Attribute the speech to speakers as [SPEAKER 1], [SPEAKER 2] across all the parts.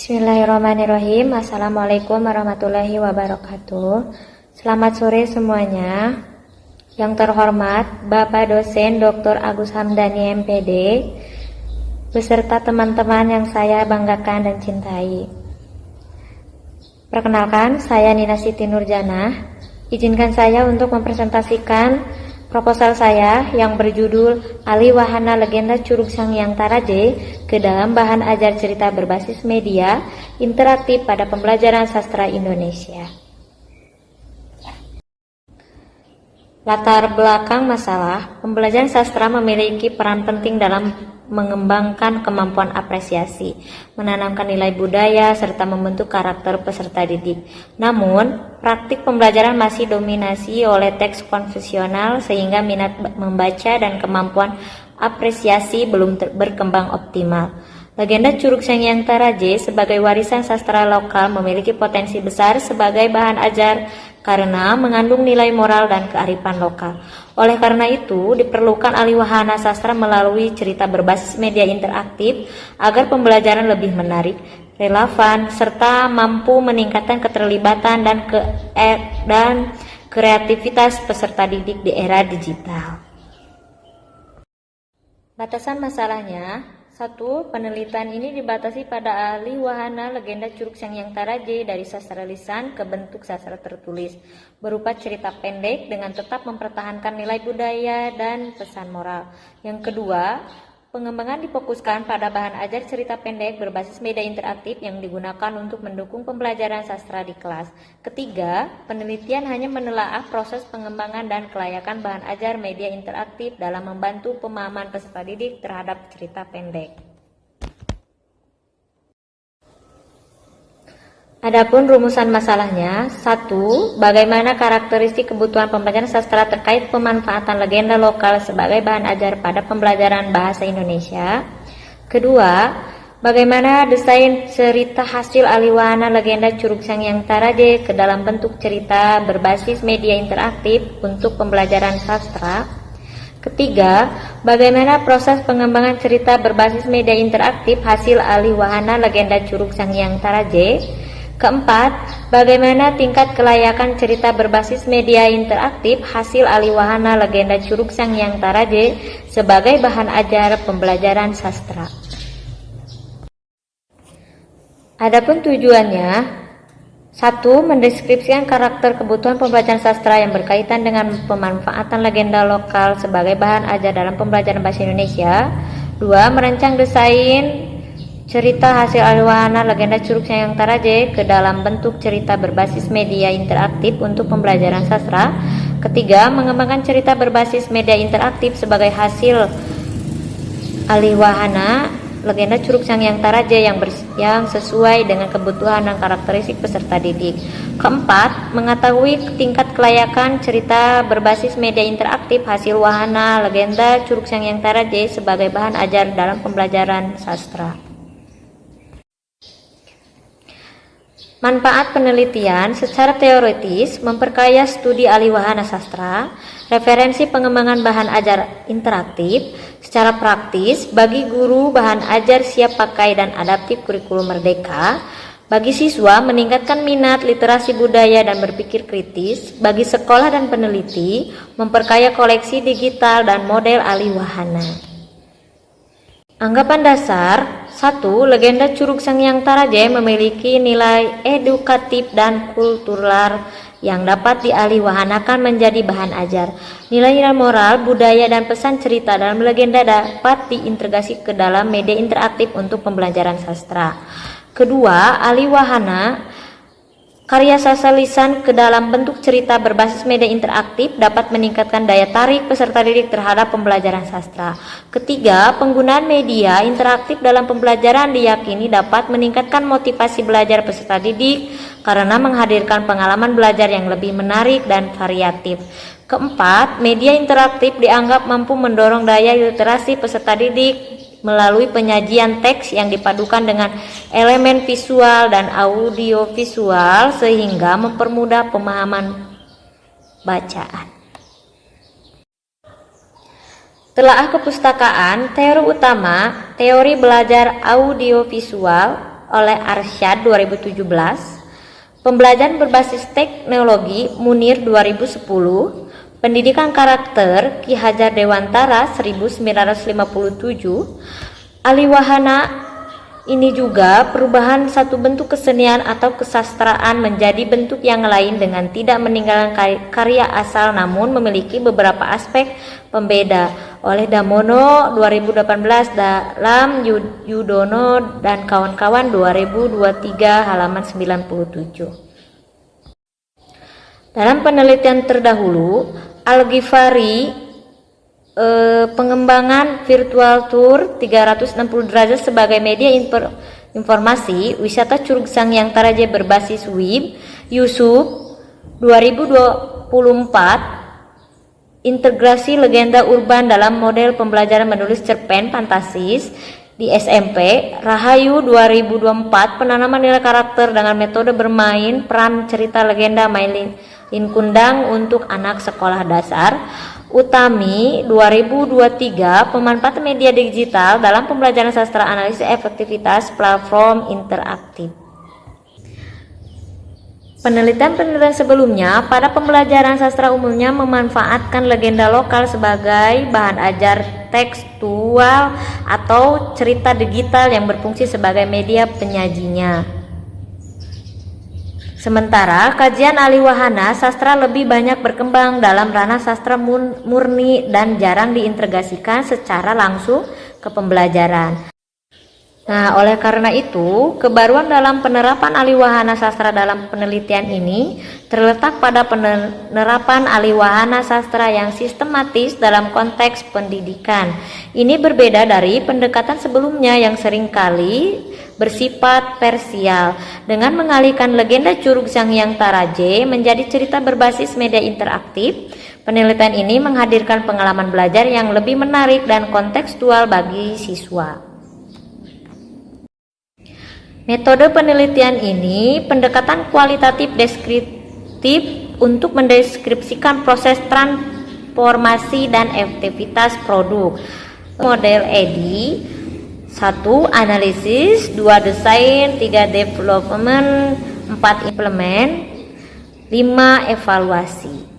[SPEAKER 1] Bismillahirrahmanirrahim. Assalamualaikum warahmatullahi wabarakatuh. Selamat sore semuanya. Yang terhormat Bapak dosen Dr. Agus Hamdani MPD beserta teman-teman yang saya banggakan dan cintai. Perkenalkan, saya Nina Siti Nurjanah. Izinkan saya untuk mempresentasikan proposal saya yang berjudul Ali Wahana Legenda Curug Sanghyang Taraje ke dalam bahan ajar cerita berbasis media interaktif pada pembelajaran sastra Indonesia. Latar belakang masalah, pembelajaran sastra memiliki peran penting dalam mengembangkan kemampuan apresiasi, menanamkan nilai budaya, serta membentuk karakter peserta didik. Namun, praktik pembelajaran masih dominasi oleh teks konvensional sehingga minat membaca dan kemampuan apresiasi belum berkembang optimal. Legenda Curug Sanghyang Taraje sebagai warisan sastra lokal memiliki potensi besar sebagai bahan ajar karena mengandung nilai moral dan kearifan lokal. Oleh karena itu, diperlukan alih wahana sastra melalui cerita berbasis media interaktif agar pembelajaran lebih menarik, relevan, serta mampu meningkatkan keterlibatan dan kreativitas peserta didik di era digital. Batasan masalahnya, 1. Penelitian ini dibatasi pada alih wahana legenda Curug Sanghyang Taraje dari sastra lisan ke bentuk sastra tertulis berupa cerita pendek dengan tetap mempertahankan nilai budaya dan pesan moral. Yang kedua, pengembangan difokuskan pada bahan ajar cerita pendek berbasis media interaktif yang digunakan untuk mendukung pembelajaran sastra di kelas. Ketiga, penelitian hanya menelaah proses pengembangan dan kelayakan bahan ajar media interaktif dalam membantu pemahaman peserta didik terhadap cerita pendek. Adapun rumusan masalahnya, 1. Bagaimana karakteristik kebutuhan pembelajaran sastra terkait pemanfaatan legenda lokal sebagai bahan ajar pada pembelajaran bahasa Indonesia. Kedua, bagaimana desain cerita hasil alih wahana legenda Curug Sanghyang Taraje ke dalam bentuk cerita berbasis media interaktif untuk pembelajaran sastra. Ketiga, bagaimana proses pengembangan cerita berbasis media interaktif hasil alih wahana legenda Curug Sanghyang Taraje. Keempat, bagaimana tingkat kelayakan cerita berbasis media interaktif hasil alih wahana legenda Curug Sanghyang Taraje sebagai bahan ajar pembelajaran sastra. Adapun tujuannya, 1. Mendeskripsikan karakter kebutuhan pembelajaran sastra yang berkaitan dengan pemanfaatan legenda lokal sebagai bahan ajar dalam pembelajaran bahasa Indonesia. 2. Merancang desain cerita hasil alih wahana legenda Curug Sanghyang Taraje ke dalam bentuk cerita berbasis media interaktif untuk pembelajaran sastra. Ketiga, mengembangkan cerita berbasis media interaktif sebagai hasil alih wahana legenda Curug Sanghyang Taraje yang sesuai dengan kebutuhan dan karakteristik peserta didik. Keempat, mengetahui tingkat kelayakan cerita berbasis media interaktif hasil wahana legenda Curug Sanghyang Taraje sebagai bahan ajar dalam pembelajaran sastra. Manfaat penelitian secara teoritis memperkaya studi alih wahana sastra, referensi pengembangan bahan ajar interaktif, secara praktis bagi guru bahan ajar siap pakai dan adaptif kurikulum merdeka, bagi siswa meningkatkan minat literasi budaya dan berpikir kritis, bagi sekolah dan peneliti memperkaya koleksi digital dan model alih wahana. Anggapan dasar, 1. Legenda Curug Sanghyang Taraje memiliki nilai edukatif dan kultural yang dapat dialih wahanakan menjadi bahan ajar. Nilai-nilai moral, budaya, dan pesan cerita dalam legenda dapat diintegrasi ke dalam media interaktif untuk pembelajaran sastra. Kedua, alih wahana karya sastra lisan ke dalam bentuk cerita berbasis media interaktif dapat meningkatkan daya tarik peserta didik terhadap pembelajaran sastra. Ketiga, penggunaan media interaktif dalam pembelajaran diyakini dapat meningkatkan motivasi belajar peserta didik karena menghadirkan pengalaman belajar yang lebih menarik dan variatif. Keempat, media interaktif dianggap mampu mendorong daya literasi peserta didik melalui penyajian teks yang dipadukan dengan elemen visual dan audiovisual sehingga mempermudah pemahaman bacaan. Telaah kepustakaan, teori utama, teori belajar audiovisual, oleh Arsyad 2017, Pembelajaran berbasis teknologi Munir 2010, Pendidikan karakter Ki Hajar Dewantara 1957, Aliwahana. Ini juga perubahan satu bentuk kesenian atau kesastraan menjadi bentuk yang lain dengan tidak meninggalkan karya asal namun memiliki beberapa aspek pembeda, oleh Damono 2018 dalam Yudono dan kawan-kawan 2023 halaman 97. Dalam penelitian terdahulu, Al-Ghifari pengembangan virtual tour 360 derajat sebagai media informasi wisata Curug Sanghyang Taraje berbasis web, Yusuf 2024, integrasi legenda urban dalam model pembelajaran menulis cerpen fantasis di SMP, Rahayu 2024, penanaman nilai karakter dengan metode bermain peran cerita legenda Mailin Kundang untuk anak sekolah dasar, Utami 2023, pemanfaatan media digital dalam pembelajaran sastra analisis efektivitas platform interaktif. Penelitian-penelitian sebelumnya pada pembelajaran sastra umumnya memanfaatkan legenda lokal sebagai bahan ajar tekstual atau cerita digital yang berfungsi sebagai media penyajinya. Sementara kajian Aliwahana sastra lebih banyak berkembang dalam ranah sastra murni dan jarang diintegrasikan secara langsung ke pembelajaran. Nah, oleh karena itu, kebaruan dalam penerapan Aliwahana sastra dalam penelitian ini terletak pada penerapan Aliwahana sastra yang sistematis dalam konteks pendidikan. Ini berbeda dari pendekatan sebelumnya yang seringkali bersifat parsial dengan mengalihkan legenda Curug Sanghyang Taraje menjadi cerita berbasis media interaktif. Penelitian ini menghadirkan pengalaman belajar yang lebih menarik dan kontekstual bagi siswa. Metode penelitian ini pendekatan kualitatif deskriptif untuk mendeskripsikan proses transformasi dan efektivitas produk. Model EDI 1. Analisis, 2. Desain, 3. Development, 4. Implement, 5. Evaluasi.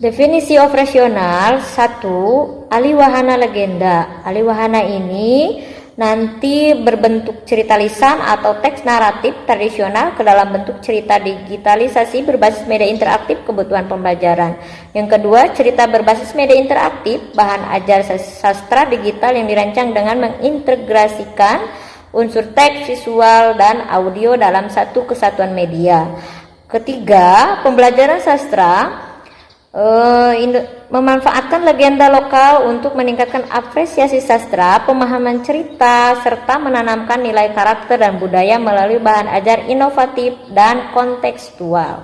[SPEAKER 1] Definisi operasional 1. Aliwahana legenda. Aliwahana ini nanti berbentuk cerita lisan atau teks naratif tradisional ke dalam bentuk cerita digitalisasi berbasis media interaktif kebutuhan pembelajaran. Yang kedua, cerita berbasis media interaktif bahan ajar sastra digital yang dirancang dengan mengintegrasikan unsur teks, visual, dan audio dalam satu kesatuan media. Ketiga, pembelajaran sastra memanfaatkan legenda lokal untuk meningkatkan apresiasi sastra, pemahaman cerita, serta menanamkan nilai karakter dan budaya melalui bahan ajar inovatif dan kontekstual.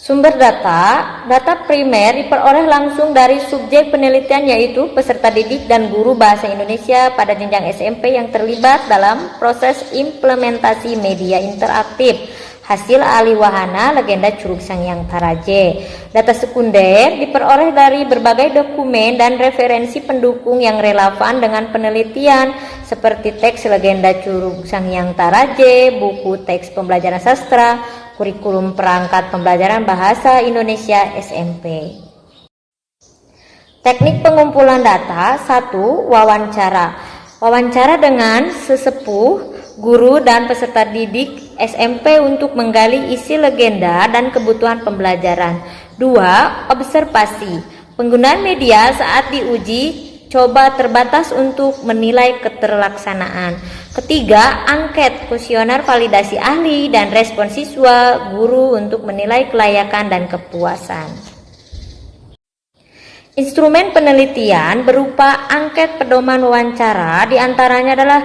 [SPEAKER 1] Sumber data primer diperoleh langsung dari subjek penelitian yaitu peserta didik dan guru bahasa Indonesia pada jenjang SMP yang terlibat dalam proses implementasi media interaktif. Hasil Aliwahana legenda Curug Sanghyang Taraje. Data sekunder diperoleh dari berbagai dokumen dan referensi pendukung yang relevan dengan penelitian seperti teks legenda Curug Sanghyang Taraje, buku teks pembelajaran sastra, kurikulum perangkat pembelajaran bahasa Indonesia SMP. Teknik pengumpulan data 1. Wawancara. Wawancara dengan sesepuh, guru dan peserta didik SMP untuk menggali isi legenda dan kebutuhan pembelajaran. 2. Observasi. Penggunaan media saat diuji coba terbatas untuk menilai keterlaksanaan. Ketiga, angket, kuesioner validasi ahli dan respon siswa guru untuk menilai kelayakan dan kepuasan. Instrumen penelitian berupa angket pedoman wawancara diantaranya adalah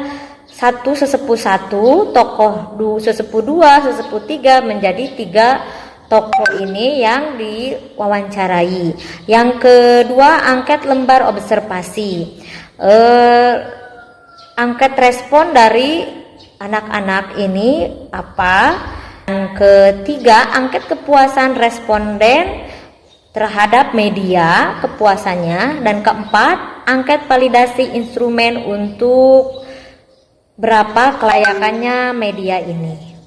[SPEAKER 1] 1. Sesepuh 1, tokoh sesepuh 2, sesepuh 3 menjadi 3 tokoh ini yang diwawancarai. Yang kedua, angket lembar observasi. Angket respon dari anak-anak ini apa? Yang ketiga, angket kepuasan responden terhadap media, kepuasannya, dan keempat, angket validasi instrumen untuk berapa kelayakannya media ini.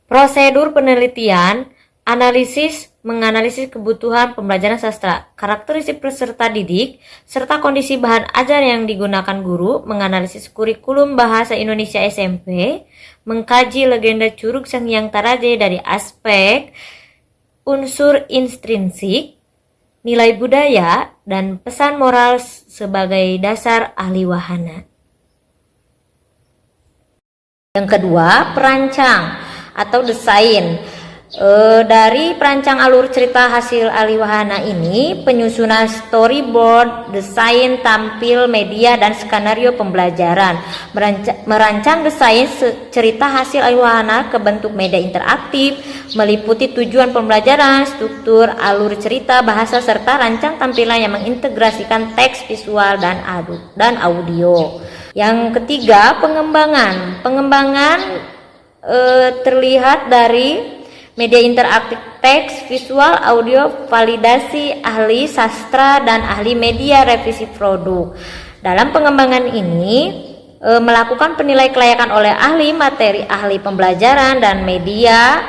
[SPEAKER 1] Prosedur penelitian, analisis, menganalisis kebutuhan pembelajaran sastra, karakteristik peserta didik, serta kondisi bahan ajar yang digunakan guru, menganalisis kurikulum bahasa Indonesia SMP, mengkaji legenda Curug Sanghyang Taraje dari aspek unsur intrinsik, nilai budaya, dan pesan moral sebagai dasar ahli wahana. Yang kedua, perancang atau desain. Dari perancang alur cerita hasil ahli wahana ini, penyusunan storyboard, desain tampil media, dan skenario pembelajaran. Merancang desain cerita hasil ahli wahana ke bentuk media interaktif, meliputi tujuan pembelajaran, struktur, alur cerita, bahasa, serta rancang tampilan yang mengintegrasikan teks, visual, dan audio. Yang ketiga, pengembangan. Terlihat dari media interaktif, teks, visual, audio, validasi ahli sastra, dan ahli media revisi produk. Dalam pengembangan ini melakukan penilaian kelayakan oleh ahli materi, ahli pembelajaran, dan media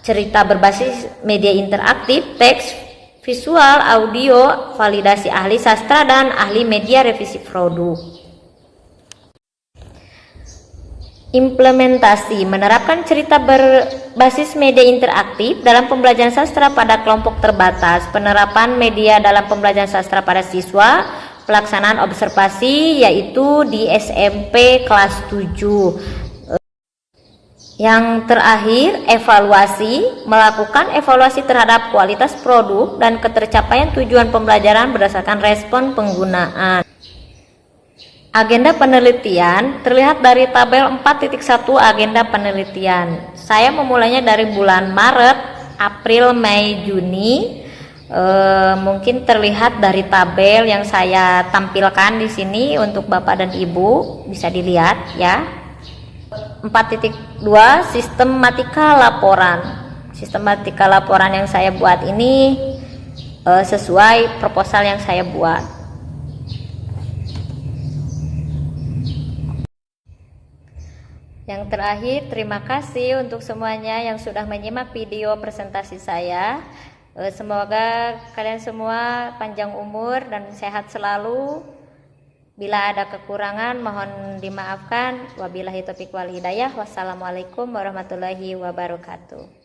[SPEAKER 1] cerita berbasis media interaktif, teks, visual, audio, validasi ahli sastra, dan ahli media revisi produk. Implementasi, menerapkan cerita berbasis media interaktif dalam pembelajaran sastra pada kelompok terbatas, penerapan media dalam pembelajaran sastra pada siswa, pelaksanaan observasi yaitu di SMP kelas 7. Yang terakhir, evaluasi, melakukan evaluasi terhadap kualitas produk dan ketercapaian tujuan pembelajaran berdasarkan respon penggunaan. Agenda penelitian terlihat dari tabel 4.1 agenda penelitian. Saya memulainya dari bulan Maret, April, Mei, Juni. Mungkin terlihat dari tabel yang saya tampilkan di sini untuk Bapak dan Ibu, bisa dilihat ya. 4.2 sistematika laporan. Sistematika laporan yang saya buat ini sesuai proposal yang saya buat. Yang terakhir, terima kasih untuk semuanya yang sudah menyimak video presentasi saya. Semoga kalian semua panjang umur dan sehat selalu. Bila ada kekurangan mohon dimaafkan. Wabillahi taufiq wal hidayah. Wassalamualaikum warahmatullahi wabarakatuh.